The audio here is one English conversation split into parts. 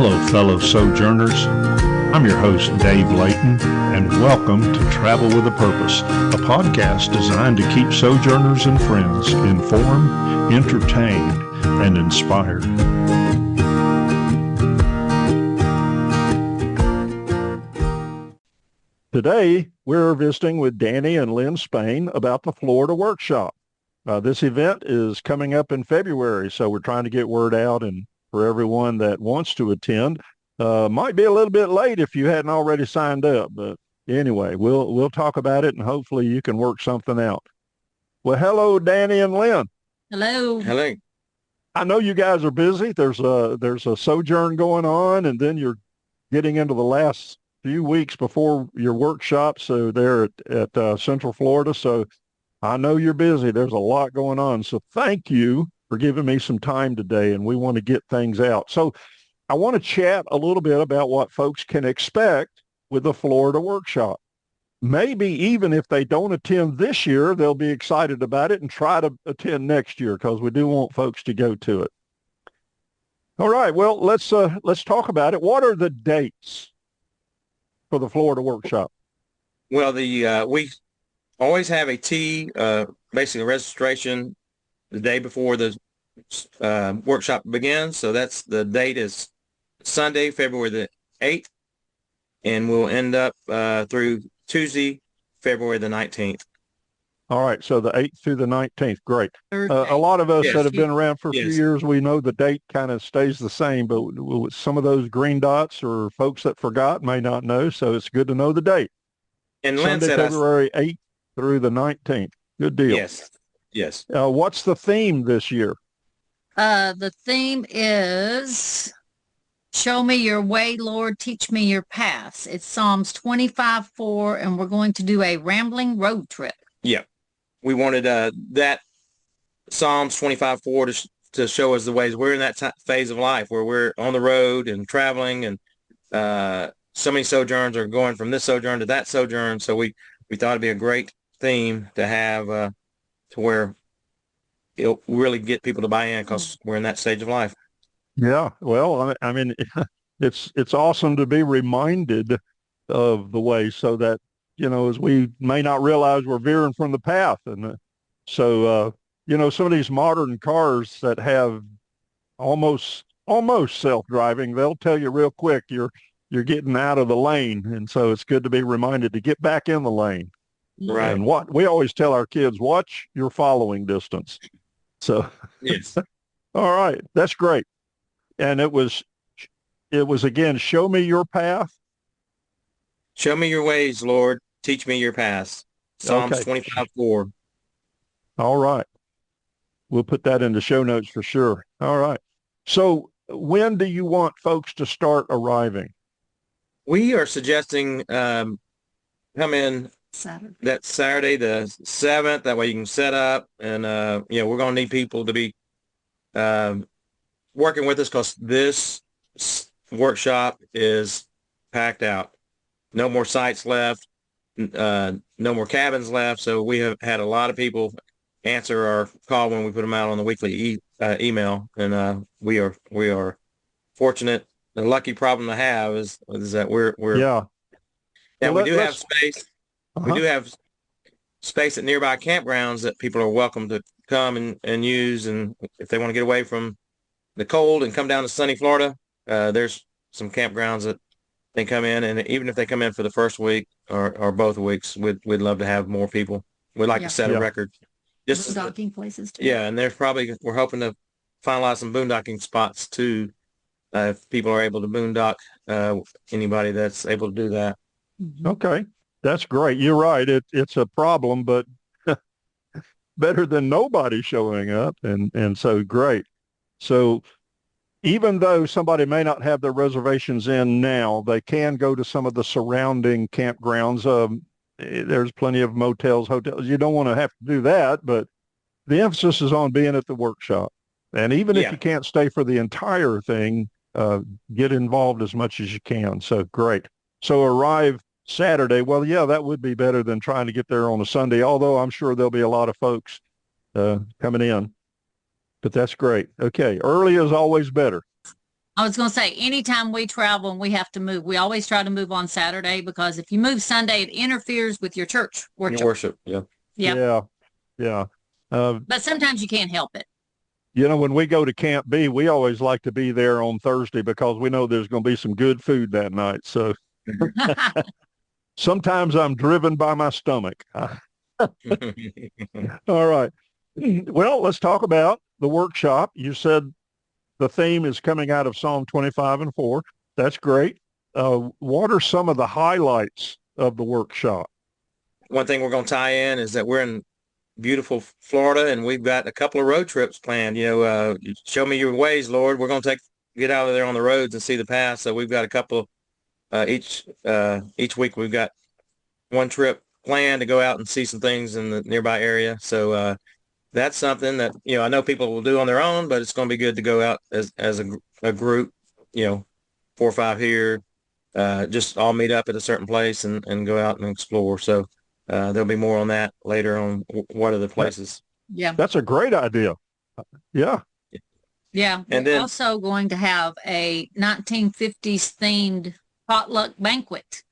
Hello, fellow Sojourners. I'm your host, Dave Layton, and welcome to Travel with a Purpose, a podcast designed to keep Sojourners and friends informed, entertained, and inspired. Today, we're visiting with Danny and Lynn Spain about the Florida workshop. This event is coming up in February, so we're trying to get word out, and for everyone that wants to attend. Might be a little bit late if you hadn't already signed up, but anyway, we'll talk about it, and hopefully you can work something out. Well, hello, Danny and Lynn. Hello. Hello. I know you guys are busy. There's a sojourn going on, and then you're getting into the last few weeks before your workshop. So there at Central Florida. So I know you're busy. There's a lot going on. So thank you for giving me some time today, and we want to get things out. So I want to chat a little bit about what folks can expect with the Florida workshop. Maybe even if they don't attend this year, they'll be excited about it and try to attend next year, because we do want folks to go to it. All right, well, let's talk about it. What are the dates for the Florida workshop? Well, we always have a basically a registration the day before the workshop begins. So the date is Sunday, February the 8th, and we'll end up through Tuesday, February the 19th. All right, so the 8th through the 19th. Great. A lot of us that have been around for a few years, we know the date kind of stays the same, but some of those green dots or folks that forgot may not know, so it's good to know the date. And Sunday, February 8th through the 19th. Good deal. Yes. What's the theme this year? The theme is Show Me Your Way, Lord, Teach Me Your Paths. It's Psalms 25:4, and we're going to do a rambling road trip. Yeah. We wanted that Psalms 25:4 to show us the ways. We're in that phase of life where we're on the road and traveling, and so many sojourns are going from this sojourn to that sojourn. So we thought it'd be a great theme to have to where it'll really get people to buy in, because we're in that stage of life. Yeah, well, I mean, it's awesome to be reminded of the way, so that, as we may not realize we're veering from the path. And so, some of these modern cars that have almost self-driving, they'll tell you real quick you're getting out of the lane. And so it's good to be reminded to get back in the lane. Right. And what we always tell our kids, watch your following distance. So, yes. All right, that's great. And it was again, show me your path. Show me your ways, Lord. Teach me your paths. Psalms 25:4. All right. We'll put that in the show notes for sure. All right. So when do you want folks to start arriving? We are suggesting come in that Saturday, the 7th. That way you can set up, and we're going to need people to be working with us, because this workshop is packed out. No more sites left, no more cabins left. So we have had a lot of people answer our call when we put them out on the weekly email, and we are fortunate. The lucky problem to have is that we're yeah. Now we do have space. We do have space at nearby campgrounds that people are welcome to come and use, and if they want to get away from the cold and come down to sunny Florida, there's some campgrounds that they come in, and even if they come in for the first week or both weeks, we'd love to have more people. We'd like to set a record. Just boondocking places too. Yeah, and we're hoping to finalize some boondocking spots too, if people are able to boondock, anybody that's able to do that. Okay, that's great. You're right. It's a problem, but better than nobody showing up, and so great. So even though somebody may not have their reservations in now, they can go to some of the surrounding campgrounds. There's plenty of motels, hotels. You don't want to have to do that, but the emphasis is on being at the workshop. And even if you can't stay for the entire thing, get involved as much as you can. So great. So arrive Saturday. Well, yeah, that would be better than trying to get there on a Sunday, although I'm sure there'll be a lot of folks coming in. But that's great. Okay, early is always better. I was going to say, anytime we travel and we have to move, we always try to move on Saturday because if you move Sunday, it interferes with your church Your worship. worship. Yeah. Yep. Yeah, yeah. But sometimes you can't help it. When we go to Camp B, we always like to be there on Thursday because we know there's going to be some good food that night. So sometimes I'm driven by my stomach. All right. Well, let's talk about the workshop. You said the theme is coming out of Psalm 25 and 4. That's great. What are some of the highlights of the workshop? One thing we're going to tie in is that we're in beautiful Florida, and we've got a couple of road trips planned. Show me your ways, Lord. We're going to get out of there on the roads and see the path. So we've got a couple each week. We've got one trip planned to go out and see some things in the nearby area. So that's something that I know people will do on their own, but it's going to be good to go out as a group. 4 or 5 here, just all meet up at a certain place and go out and explore. So there'll be more on that later on. What are the places? Yeah. That's a great idea. Yeah. Yeah. And We're then also going to have a 1950s themed potluck banquet.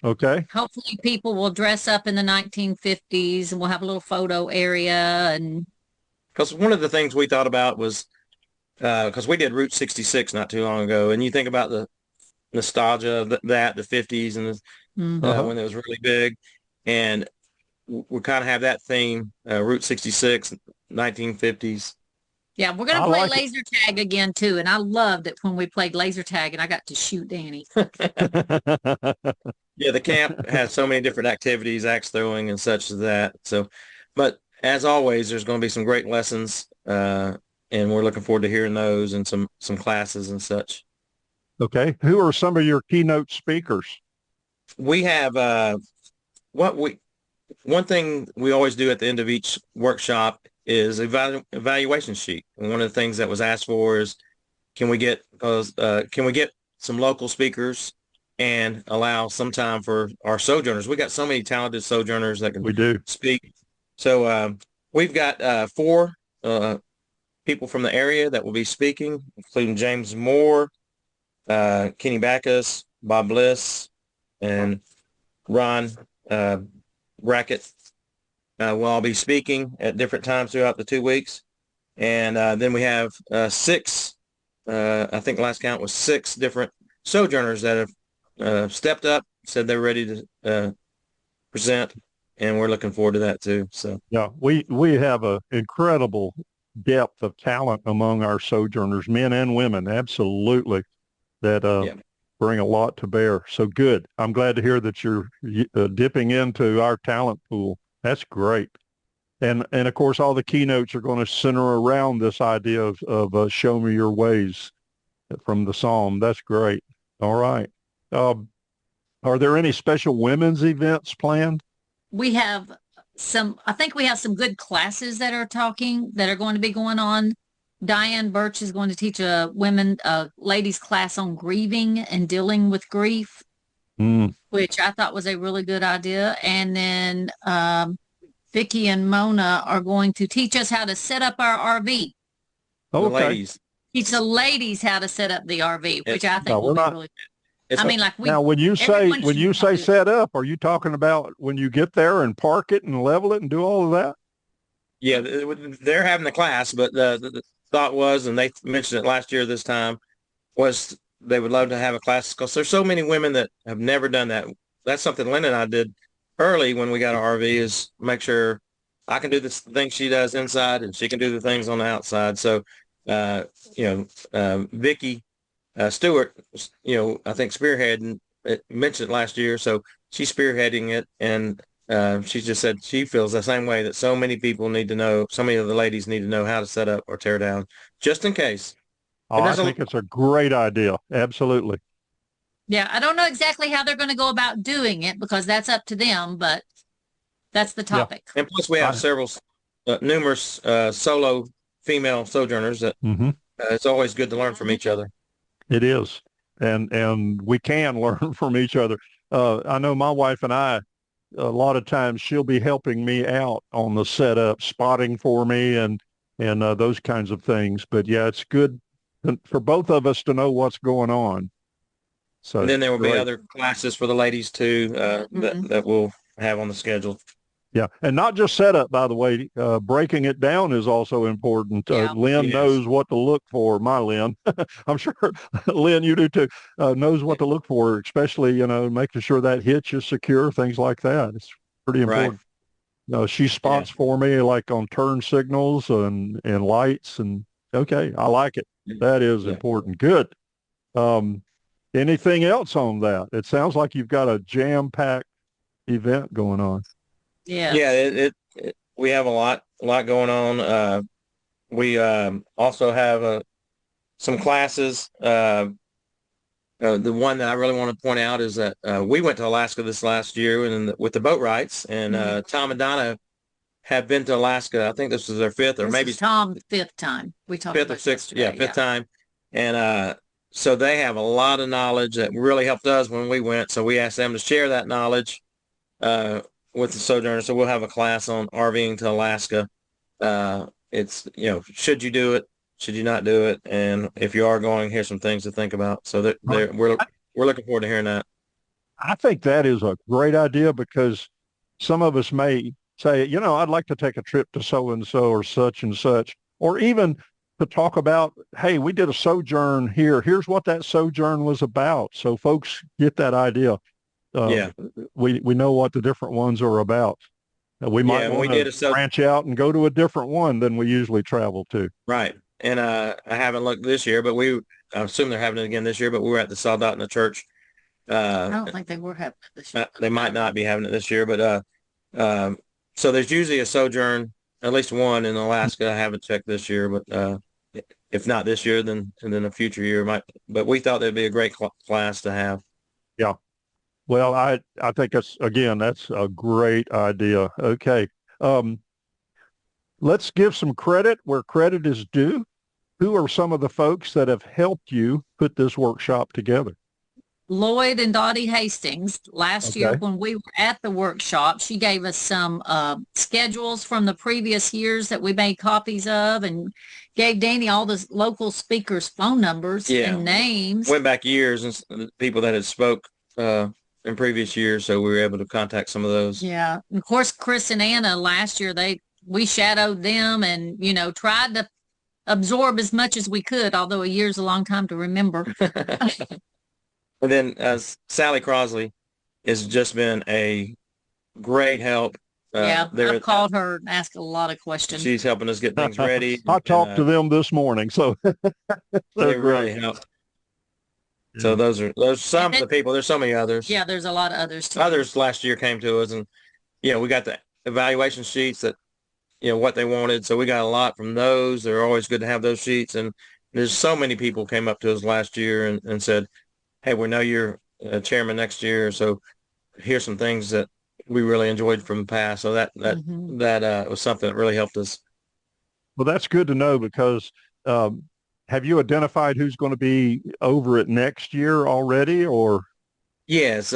Okay. Hopefully people will dress up in the 1950s and we'll have a little photo area. And because one of the things we thought about was because we did Route 66 not too long ago, and you think about the nostalgia of the 50s and when it was really big, and we kind of have that theme, Route 66, 1950s. Yeah, we're going to play laser tag again too. And I loved it when we played laser tag and I got to shoot Danny. Yeah, the camp has so many different activities, axe throwing and such as that. So, but as always, there's going to be some great lessons, and we're looking forward to hearing those and some classes and such. Okay. Who are some of your keynote speakers? We have one thing we always do at the end of each workshop is evaluation sheet. And one of the things that was asked for is, can we get some local speakers and allow some time for our sojourners? We got so many talented sojourners that can speak. So we've got 4 people from the area that will be speaking, including James Moore, Kenny Backus, Bob Bliss, and Ron Brackett. Will all be speaking at different times throughout the 2 weeks. And then we have 6, I think last count was 6 different sojourners that have stepped up, said they're ready to present, and we're looking forward to that too. So yeah, we have an incredible depth of talent among our sojourners, men and women, absolutely, that bring a lot to bear. So good. I'm glad to hear that you're dipping into our talent pool. That's great. And of course, all the keynotes are going to center around this idea of show me your ways from the Psalm. That's great. All right. Are there any special women's events planned? We have I think we have some good classes that are going to be going on. Diane Birch is going to teach a ladies class on grieving and dealing with grief, which I thought was a really good idea. And then Vicki and Mona are going to teach us how to set up our RV. Oh, okay. Ladies. Teach the ladies how to set up the RV, which I think will be really good. I mean, now when you say set up, are you talking about when you get there and park it and level it and do all of that? Yeah, they're having the class, but the thought was, and they mentioned it last year this time, was they would love to have a class because there's so many women that have never done that. That's something Lynn and I did early when we got our RV, is make sure I can do the things she does inside and she can do the things on the outside. So, Vicki Stewart, I think mentioned it last year. So she's spearheading it, and she just said she feels the same way, that so many people need to know, so many of the ladies need to know how to set up or tear down, just in case. Oh, I think it's a great idea. Absolutely. Yeah, I don't know exactly how they're going to go about doing it because that's up to them, but that's the topic. Yeah. And plus we have numerous solo female sojourners that it's always good to learn from each other. It is. And we can learn from each other. I know my wife and I, a lot of times she'll be helping me out on the setup, spotting for me and those kinds of things. But yeah, it's good for both of us to know what's going on. So And then there will be great. other classes for the ladies too, that we'll have on the schedule. Yeah, and not just setup, by the way. Breaking it down is also important. Yeah. Lynn Yes. knows what to look for. My Lynn, I'm sure Lynn, you do too. Knows what to look for, especially making sure that hitch is secure, things like that. It's pretty Right. important. She spots for me like on turn signals and lights, and okay, I like it. That is Yeah. important. Good. Um, Anything else on that? It sounds like you've got a jam-packed event going on. Yeah. Yeah, we have a lot going on. We also have some classes. The one that I really want to point out is that we went to Alaska this last year with the boat rides, and Tom and Donna have been to Alaska. I think this is their fifth or This maybe is Tom's fifth time. We talked fifth about or sixth. yesterday. Yeah, fifth time. And so they have a lot of knowledge that really helped us when we went. So we asked them to share that knowledge uh, with the Sojourners. So we'll have a class on RVing to Alaska. It's, should you do it? Should you not do it? And if you are going, here's some things to think about. So we're looking forward to hearing that. I think that is a great idea because some of us may say, I'd like to take a trip to so-and-so or such and such, or even to talk about, hey, we did a sojourn here. Here's what that sojourn was about. So folks get that idea. Yeah. We know what the different ones are about. We might when we want did to branch out and go to a different one than we usually travel to. Right. And I haven't looked this year, but I assume they're having it again this year, but we were at the Soldat in the Church. I don't think they were having it this year. They might not be having it this year, but so there's usually a sojourn, at least one in Alaska. I haven't checked this year, but if not this year, then a future year might. But we thought that'd be a great class to have. Yeah. Well, I think that's a great idea. Okay. Let's give some credit where credit is due. Who are some of the folks that have helped you put this workshop together? Lloyd and Dottie Hastings last year when we were at the workshop, she gave us some schedules from the previous years that we made copies of and gave Danny all the local speakers' phone numbers and names. Went back years and people that had spoke in previous years, so we were able to contact some of those. Yeah. And of course, Chris and Anna last year, we shadowed them and, tried to absorb as much as we could, although a year's a long time to remember. And then Sally Crosley has just been a great help. I've called her and asked a lot of questions. She's helping us get things ready. I talked to them this morning, so they really help. Yeah. So those are some of the people. There's so many others. Yeah, there's a lot of others too. Others last year came to us, and we got the evaluation sheets that what they wanted. So we got a lot from those. They're always good to have those sheets. And there's so many people came up to us last year and said, hey, we know you're chairman next year, so here's some things that we really enjoyed from the past. So that was something that really helped us. Well, that's good to know because have you identified who's going to be over it next year already, or? Yes,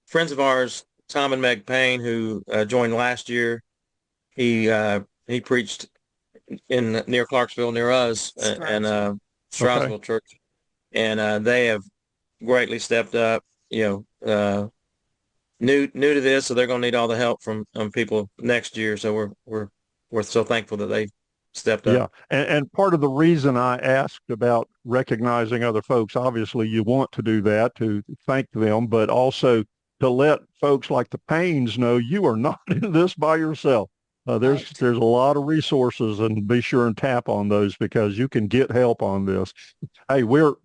friends of ours, Tom and Meg Payne, who joined last year. He preached near Clarksville, near us, and Strasville Church, and they have greatly stepped up. New to this, so they're going to need all the help from people next year. So we're so thankful that they stepped up. Yeah, and part of the reason I asked about recognizing other folks, obviously you want to do that to thank them, but also to let folks like the Paynes know you are not in this by yourself. There's a lot of resources, and be sure and tap on those because you can get help on this. Hey, we're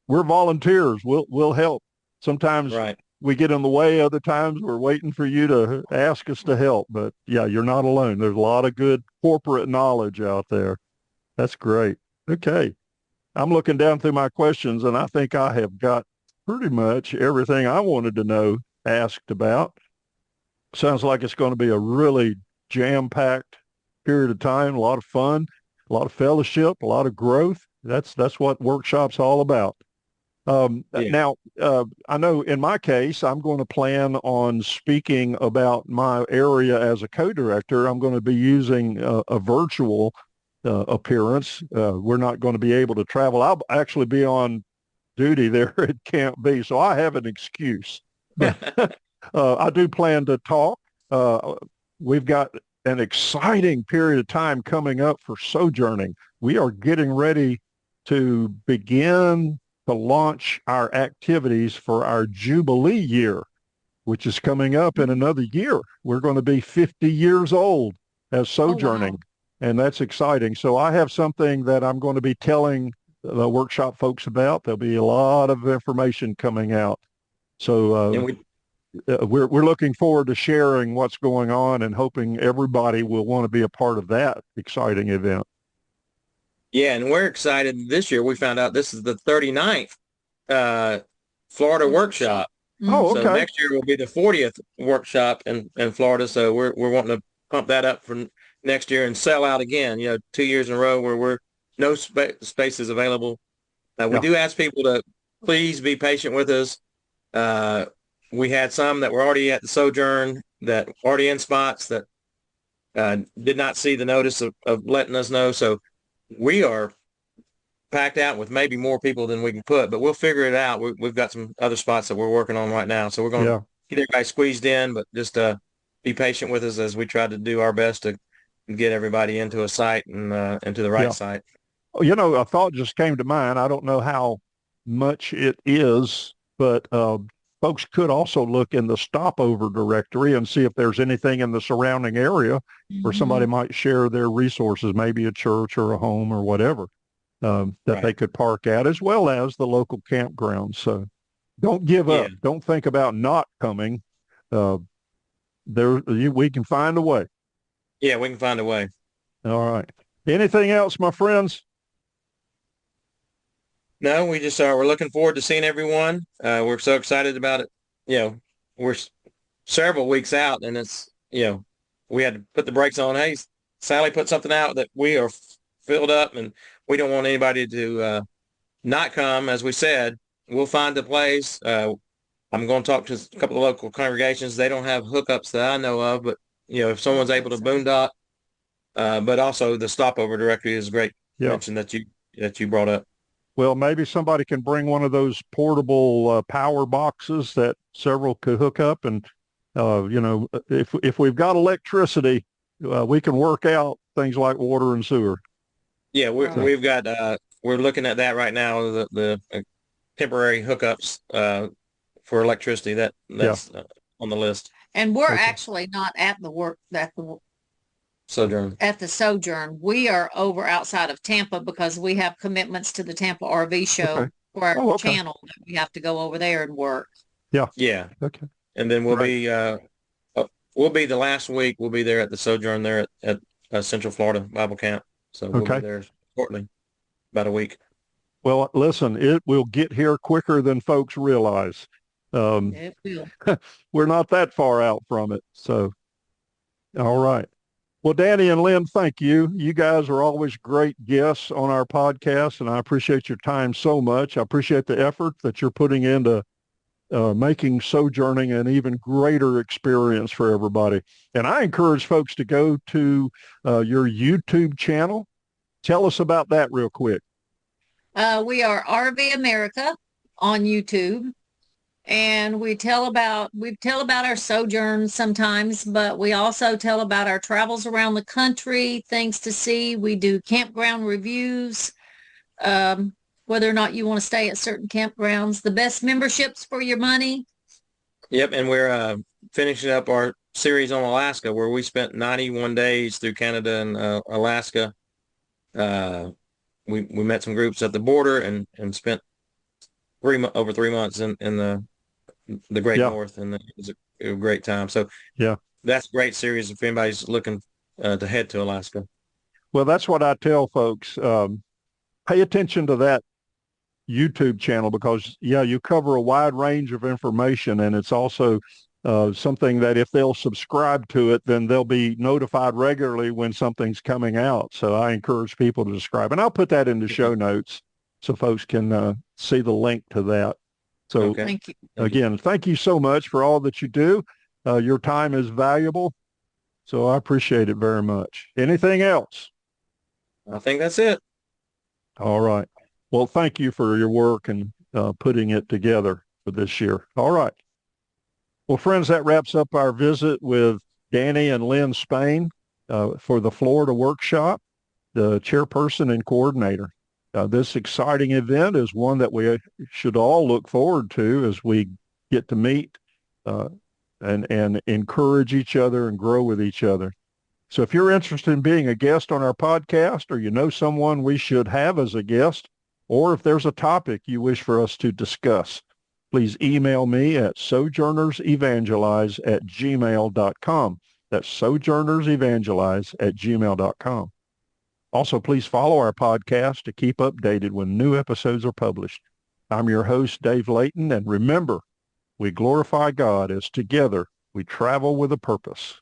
volunteers. We'll help. Sometimes we get in the way. Other times we're waiting for you to ask us to help. But yeah, you're not alone. There's a lot of good corporate knowledge out there. That's great. Okay. I'm looking down through my questions, and I think I have got pretty much everything I wanted to know asked about. Sounds like it's going to be a really jam-packed period of time, a lot of fun, a lot of fellowship, a lot of growth. That's what workshop's all about. Now, I know in my case, I'm going to plan on speaking about my area as a co-director. I'm going to be using a virtual appearance. We're not going to be able to travel. I'll actually be on duty there at Camp B, so I have an excuse. But I do plan to talk. We've got an exciting period of time coming up for sojourning. We are getting ready to begin to launch our activities for our Jubilee year, which is coming up in another year. We're going to be 50 years old as sojourning, and that's exciting. So I have something that I'm going to be telling the workshop folks about. There'll be a lot of information coming out. So we're looking forward to sharing what's going on and hoping everybody will want to be a part of that exciting event. Yeah, and we're excited. This year we found out this is the 39th Florida workshop. Oh, okay. So next year will be the 40th workshop in Florida. So we're wanting to pump that up for next year and sell out again. 2 years in a row where we're no spaces available. We do ask people to please be patient with us. We had some that were already at the Sojourn that already in spots that did not see the notice of letting us know. So we are packed out with maybe more people than we can put, but we'll figure it out. We've got some other spots that we're working on right now. So we're going to get everybody squeezed in, but just be patient with us as we try to do our best to get everybody into a site and into the right site. A thought just came to mind. I don't know how much it is, but folks could also look in the stopover directory and see if there's anything in the surrounding area where somebody might share their resources, maybe a church or a home or whatever, that they could park at, as well as the local campgrounds. So don't give up. Don't think about not coming. We can find a way. Yeah, we can find a way. All right. Anything else, my friends? No, we just are. We're looking forward to seeing everyone. We're so excited about it. We're several weeks out, and it's, we had to put the brakes on. Hey, Sally put something out that we are filled up, and we don't want anybody to not come. As we said, we'll find a place. I'm going to talk to a couple of local congregations. They don't have hookups that I know of, but, if someone's able to boondock, but also the stopover directory is a great mention that you brought up. Well, maybe somebody can bring one of those portable power boxes that several could hook up. And, if we've got electricity, we can work out things like water and sewer. Yeah, we've got, we're looking at that right now, the temporary hookups for electricity. That's on the list. And we're actually not at the Sojourn. At the Sojourn. We are over outside of Tampa because we have commitments to the Tampa RV show for our channel that we have to go over there and work. Yeah. Okay. And then we'll be the last week. We'll be there at the Sojourn there at Central Florida Bible Camp. So we'll be there shortly, about a week. Well, listen, it will get here quicker than folks realize. It will. We're not that far out from it. So, all right. Well, Danny and Lynn, thank you. You guys are always great guests on our podcast, and I appreciate your time so much. I appreciate the effort that you're putting into making sojourning an even greater experience for everybody. And I encourage folks to go to your YouTube channel. Tell us about that real quick. We are RV America on YouTube. And we tell about our sojourns sometimes, but we also tell about our travels around the country, things to see. We do campground reviews, whether or not you want to stay at certain campgrounds, the best memberships for your money. Yep, and we're finishing up our series on Alaska, where we spent 91 days through Canada and Alaska. We met some groups at the border and spent over 3 months in the Great North, and it was a great time. So that's a great series if anybody's looking to head to Alaska. Well, that's what I tell folks. Pay attention to that YouTube channel because, you cover a wide range of information, and it's also something that if they'll subscribe to it, then they'll be notified regularly when something's coming out. So I encourage people to subscribe, and I'll put that in the show notes so folks can see the link to that. So Thank you. Again, thank you so much for all that you do. Your time is valuable, so I appreciate it very much. Anything else? I think that's it. All right. Well, thank you for your work and putting it together for this year. All right. Well, friends, that wraps up our visit with Danny and Lynn Spain for the Florida workshop, the chairperson and coordinator. This exciting event is one that we should all look forward to as we get to meet and encourage each other and grow with each other. So if you're interested in being a guest on our podcast, or you know someone we should have as a guest, or if there's a topic you wish for us to discuss, please email me at sojournersevangelize@gmail.com. That's sojournersevangelize@gmail.com. Also, please follow our podcast to keep updated when new episodes are published. I'm your host, Dave Layton, and remember, we glorify God as together we travel with a purpose.